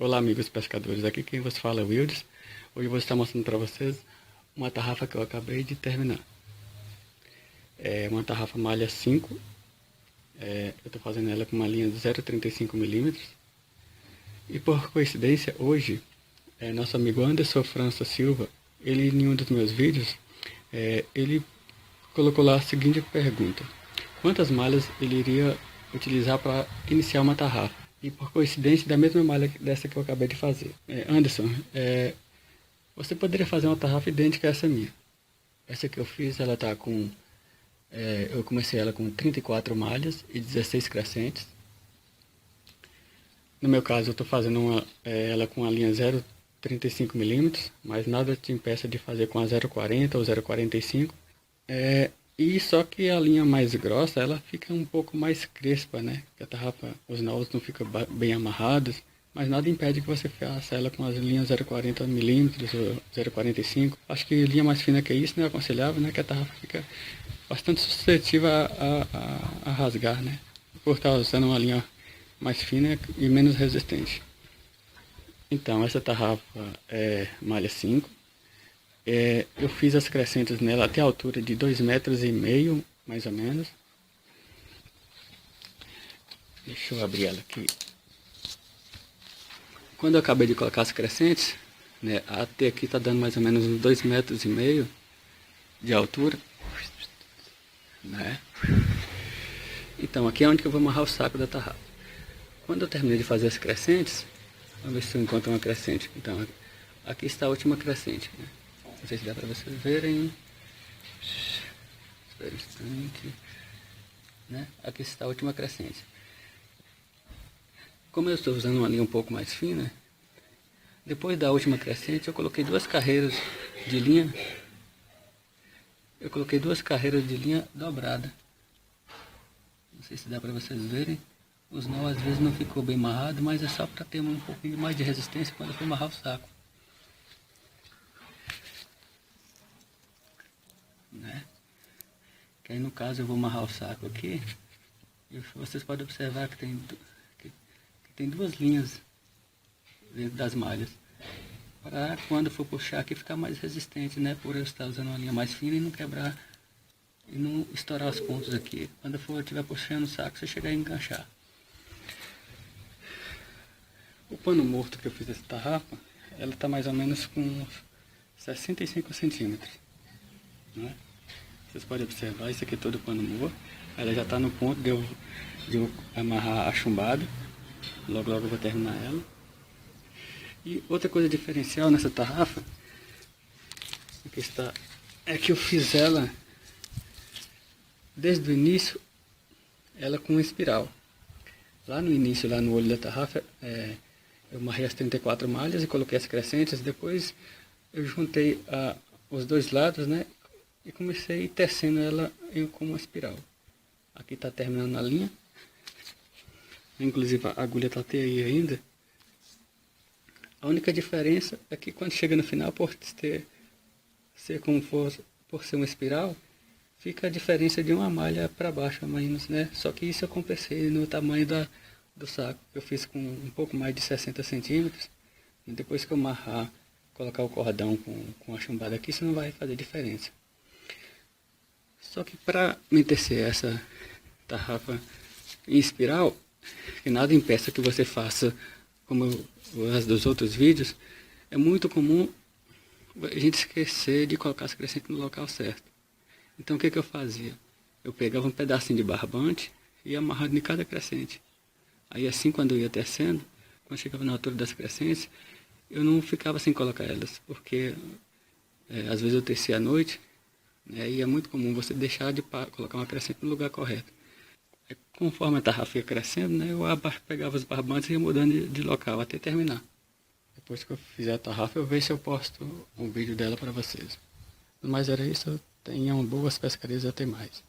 Olá amigos pescadores, aqui quem vos fala é o Wildes. Hoje eu vou estar mostrando para vocês uma tarrafa que eu acabei de terminar. É uma tarrafa malha 5, eu estou fazendo ela com uma linha de 0,35 mm. E por coincidência hoje, nosso amigo Anderson França Silva, ele em um dos meus vídeos, ele colocou lá a seguinte pergunta: quantas malhas ele iria utilizar para iniciar uma tarrafa? E por coincidência, da mesma malha dessa que eu acabei de fazer. Anderson, você poderia fazer uma tarrafa idêntica a essa minha. Essa que eu fiz, ela tá com... eu comecei ela com 34 malhas e 16 crescentes. No meu caso, eu estou fazendo ela com a linha 0,35 mm, mas nada te impeça de fazer com a 0,40 ou 0,45. E só que a linha mais grossa, ela fica um pouco mais crespa, né? Porque a tarrafa, os nós não ficam bem amarrados, mas nada impede que você faça ela com as linhas 0,40 mm ou 0,45. Acho que linha mais fina que isso não é aconselhável, né? Que a tarrafa fica bastante suscetível a rasgar, né? Por estar usando uma linha mais fina e menos resistente. Então, essa tarrafa é malha 5. Eu fiz as crescentes nela até a altura de 2,5 metros, mais ou menos. Deixa eu abrir ela aqui. Quando eu acabei de colocar as crescentes, né, até aqui está dando mais ou menos uns 2,5 metros de altura, né? Então, aqui é onde que eu vou amarrar o saco da tarrafa. Quando eu terminei de fazer as crescentes, vamos ver se eu encontro uma crescente. Então, aqui está a última crescente, né? Não sei se dá para vocês verem. Espera um instante, né? Aqui está a última crescente. Como eu estou usando uma linha um pouco mais fina, depois da última crescente eu coloquei duas carreiras de linha. Eu coloquei duas carreiras de linha dobrada. Não sei se dá para vocês verem. Os nós às vezes não ficou bem amarrado, mas é só para ter um pouquinho mais de resistência quando eu for amarrar o saco, né? Que aí no caso eu vou amarrar o saco aqui e vocês podem observar que tem duas linhas dentro das malhas, para quando for puxar aqui ficar mais resistente, né? Por eu estar usando uma linha mais fina e não quebrar e não estourar os pontos aqui. Quando eu estiver puxando o saco, você chegar a enganchar. O pano morto que eu fiz essa tarrafa, ela está mais ou menos com uns 65 centímetros, né? Vocês podem observar, isso aqui é todo pano morto. Ela já está no ponto de eu amarrar a chumbada. Logo eu vou terminar ela. E outra coisa diferencial nessa tarrafa, aqui está, é que eu fiz ela desde o início, ela com espiral. Lá no início, lá no olho da tarrafa, eu amarrei as 34 malhas e coloquei as crescentes. Depois eu juntei os dois lados, né? E comecei tecendo ela com uma espiral. Aqui está terminando a linha. Inclusive a agulha está até aí ainda. A única diferença é que quando chega no final, por ser uma espiral, fica a diferença de uma malha para baixo, menos, né? Só que isso eu compensei no tamanho do saco. Eu fiz com um pouco mais de 60 centímetros. E depois que eu amarrar, colocar o cordão com a chumbada aqui, isso não vai fazer diferença. Só que para me tecer essa tarrafa em espiral, que nada impeça que você faça como as dos outros vídeos, é muito comum a gente esquecer de colocar as crescentes no local certo. Então o que eu fazia? Eu pegava um pedacinho de barbante e ia amarrando em cada crescente. Aí assim, quando eu ia tecendo, quando chegava na altura das crescentes, eu não ficava sem colocar elas, porque às vezes eu tecia à noite, né, e é muito comum você deixar de colocar uma crescente no lugar correto. Conforme a tarrafa ia crescendo, né, eu pegava os barbantes e ia mudando de local até terminar. Depois que eu fizer a tarrafa, eu vejo se eu posto um vídeo dela para vocês. Mas era isso, tenham boas pescarias e até mais.